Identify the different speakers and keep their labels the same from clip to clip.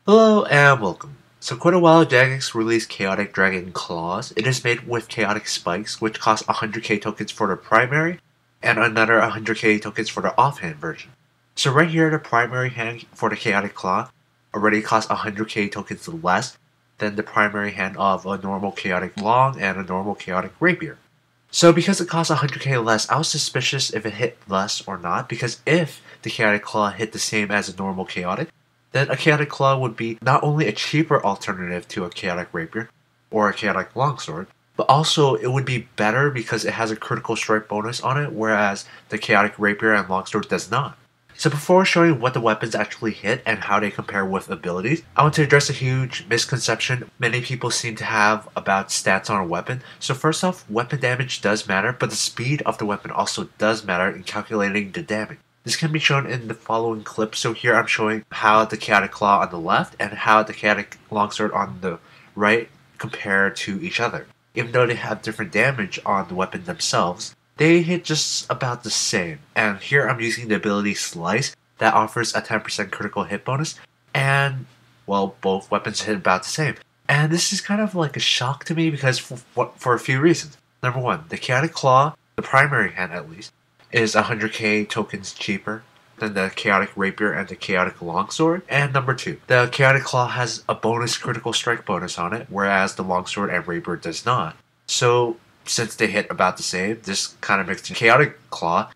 Speaker 1: Hello and welcome. So quite a while Jagex released Chaotic Dragon Claws. It is made with Chaotic Spikes, which cost 100k tokens for the primary, and another 100k tokens for the offhand version. So right here, the primary hand for the Chaotic Claw already costs 100k tokens less than the primary hand of a normal Chaotic Long and a normal Chaotic Rapier. So because it costs 100k less, I was suspicious if it hit less or not, because if the Chaotic Claw hit the same as a normal Chaotic, then a Chaotic Claw would be not only a cheaper alternative to a Chaotic Rapier or a Chaotic Longsword, but also it would be better because it has a critical strike bonus on it, whereas the Chaotic Rapier and Longsword does not. So before showing what the weapons actually hit and how they compare with abilities, I want to address a huge misconception many people seem to have about stats on a weapon. So first off, weapon damage does matter, but the speed of the weapon also does matter in calculating the damage. This can be shown in the following clip. So here I'm showing how the Chaotic Claw on the left and how the Chaotic Longsword on the right compare to each other. Even though they have different damage on the weapon themselves, they hit just about the same. And here I'm using the ability Slice that offers a 10% critical hit bonus, and well, both weapons hit about the same. And this is kind of like a shock to me because for a few reasons. Number one, the Chaotic Claw, the primary hand at least, is 100k tokens cheaper than the Chaotic Rapier and the Chaotic Longsword. And number two, the Chaotic Claw has a bonus critical strike bonus on it, whereas the Longsword and Rapier does not. So since they hit about the same, this kind of makes the Chaotic Claw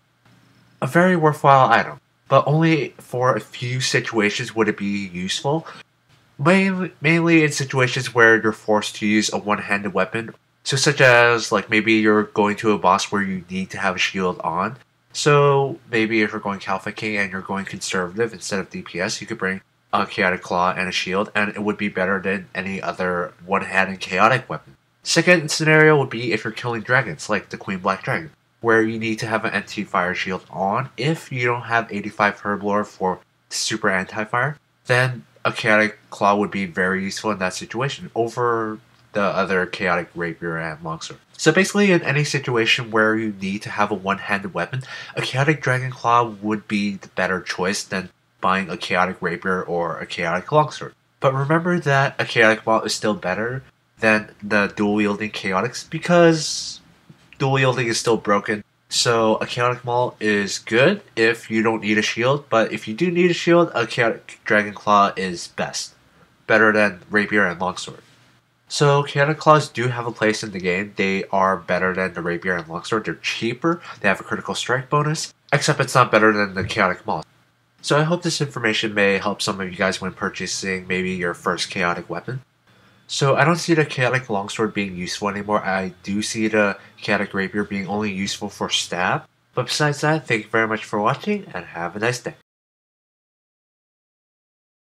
Speaker 1: a very worthwhile item. But only for a few situations would it be useful. Mainly in situations where you're forced to use a one-handed weapon. So such as like maybe you're going to a boss where you need to have a shield on. So maybe if you're going Kalphite King and you're going conservative instead of DPS, you could bring a Chaotic Claw and a shield, and it would be better than any other one-handed chaotic weapon. Second scenario would be if you're killing dragons, like the Queen Black Dragon, where you need to have an anti-fire shield on. If you don't have 85 Herblore for super anti-fire, then a Chaotic Claw would be very useful in that situation over the other Chaotic Rapier and Longsword. So basically, in any situation where you need to have a one-handed weapon, a Chaotic Dragon Claw would be the better choice than buying a Chaotic Rapier or a Chaotic Longsword. But remember that a Chaotic Maul is still better than the dual-wielding Chaotix because dual-wielding is still broken. So a Chaotic Maul is good if you don't need a shield, but if you do need a shield, a Chaotic Dragon Claw is best. Better than Rapier and Longsword. So Chaotic Claws do have a place in the game. They are better than the Rapier and Longsword. They're cheaper. They have a critical strike bonus. Except it's not better than the Chaotic Maul. So I hope this information may help some of you guys when purchasing maybe your first chaotic weapon. So I don't see the Chaotic Longsword being useful anymore. I do see the Chaotic Rapier being only useful for stab. But besides that, thank you very much for watching and have a nice day.